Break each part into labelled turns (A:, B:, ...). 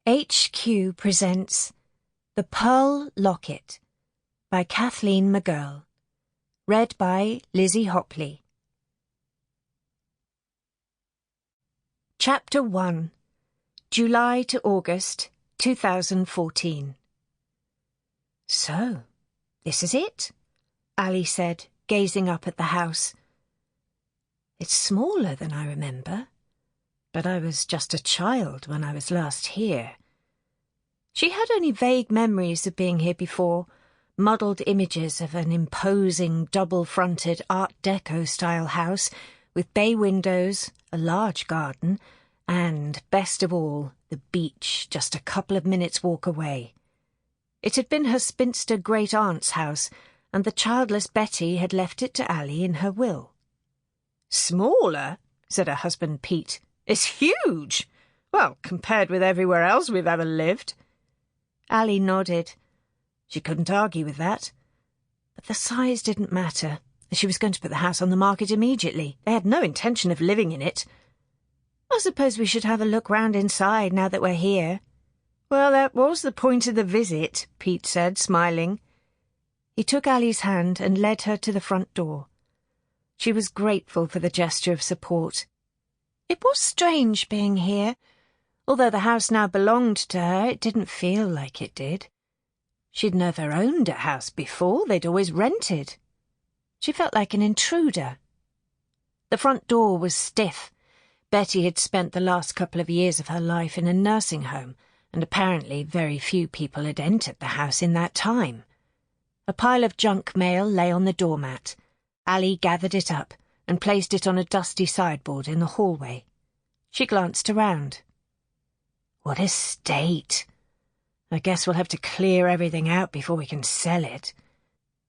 A: HQ presents The Pearl Locket by Kathleen Mcgurl. Read by Lizzie Hopley. Chapter 1. July to August 2014. So, this is it, Ali said, gazing up at the house. It's smaller than I remember, but I was just a child when I was last here. She had only vague memories of being here before, muddled images of an imposing double-fronted Art Deco-style house with bay windows, a large garden, and, best of all, the beach just a couple of minutes' walk away. It had been her spinster great-aunt's house, and the childless Betty had left it to Ali in her will. "Smaller?" said her husband Pete. "It's huge! Well, compared with everywhere else we've ever lived." Ali nodded. She couldn't argue with that. But the size didn't matter, as she was going to put the house on the market immediately. They had no intention of living in it. "I suppose we should have a look round inside now that we're here." "Well, that was the point of the visit," Pete said, smiling. He took Ali's hand and led her to the front door. She was grateful for the gesture of support. It was strange being here. Although the house now belonged to her, it didn't feel like it did. She'd never owned a house before, they'd always rented. She felt like an intruder. The front door was stiff. Betty had spent the last couple of years of her life in a nursing home, and apparently very few people had entered the house in that time. A pile of junk mail lay on the doormat. Ali gathered it up and placed it on a dusty sideboard in the hallway. She glanced around. What a state! I guess we'll have to clear everything out before we can sell it.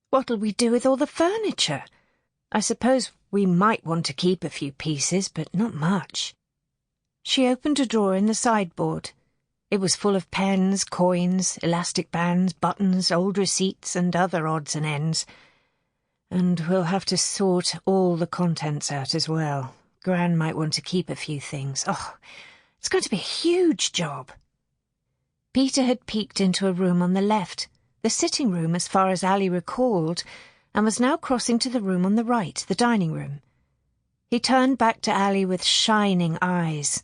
A: What'll we do with all the furniture? I suppose we might want to keep a few pieces, but not much. She opened a drawer in the sideboard. It was full of pens, coins, elastic bands, buttons, old receipts, and other odds and ends. And we'll have to sort all the contents out as well. Gran might want to keep a few things. Oh, it's going to be a huge job. Peter had peeked into a room on the left, the sitting room as far as Ali recalled, and was now crossing to the room on the right, the dining room. He turned back to Ali with shining eyes.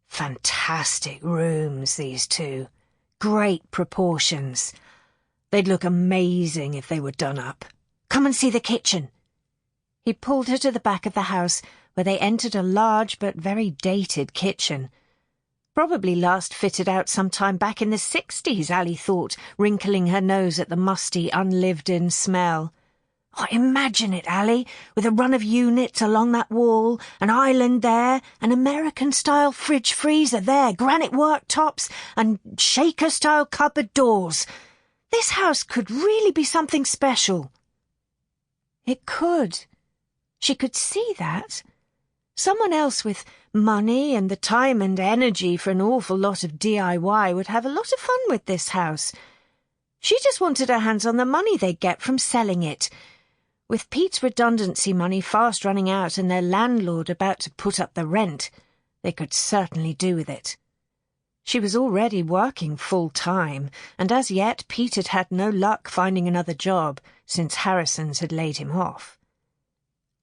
A: Fantastic rooms, these two. Great proportions. They'd look amazing if they were done up. Come and see the kitchen. He pulled her to the back of the house, where they entered a large but very dated kitchen. Probably last fitted out some time back in the 60s, Ali thought, wrinkling her nose at the musty, unlived-in smell. Oh, imagine it, Ali, with a run of units along that wall, an island there, an American-style fridge-freezer there, granite worktops, and shaker-style cupboard doors. This house could really be something special. It could. She could see that. Someone else with money and the time and energy for an awful lot of DIY would have a lot of fun with this house. She just wanted her hands on the money they'd get from selling it. With Pete's redundancy money fast running out and their landlord about to put up the rent, they could certainly do with it. She was already working full-time, and as yet Pete had had no luck finding another job since Harrison's had laid him off.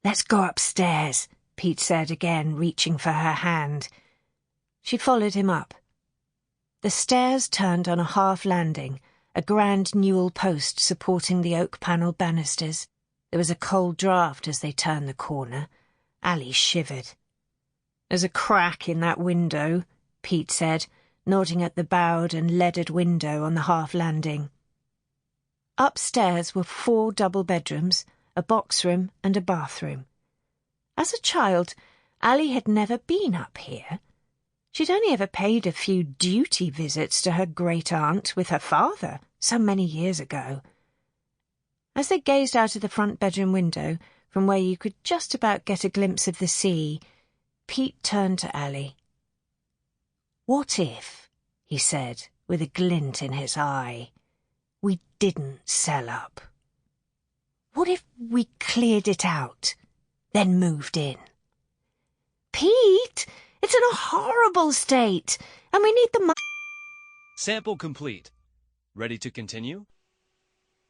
A: "Let's go upstairs," Pete said again, reaching for her hand. She followed him up. The stairs turned on a half landing, a grand newel post supporting the oak panel banisters. There was a cold draught as they turned the corner. Ali shivered. "There's a crack in that window," Pete said, nodding at the bowed and leaded window on the half landing. Upstairs were 4 double bedrooms, a box room and a bathroom. As a child, Ali had never been up here. She'd only ever paid a few duty visits to her great-aunt with her father so many years ago. As they gazed out of the front bedroom window, from where you could just about get a glimpse of the sea, Pete turned to Ali. "What if," he said, with a glint in his eye, "we didn't sell up? What if we cleared it out, then moved in?" "Pete, it's in a horrible state, and we need the money."
B: Sample complete. Ready to continue?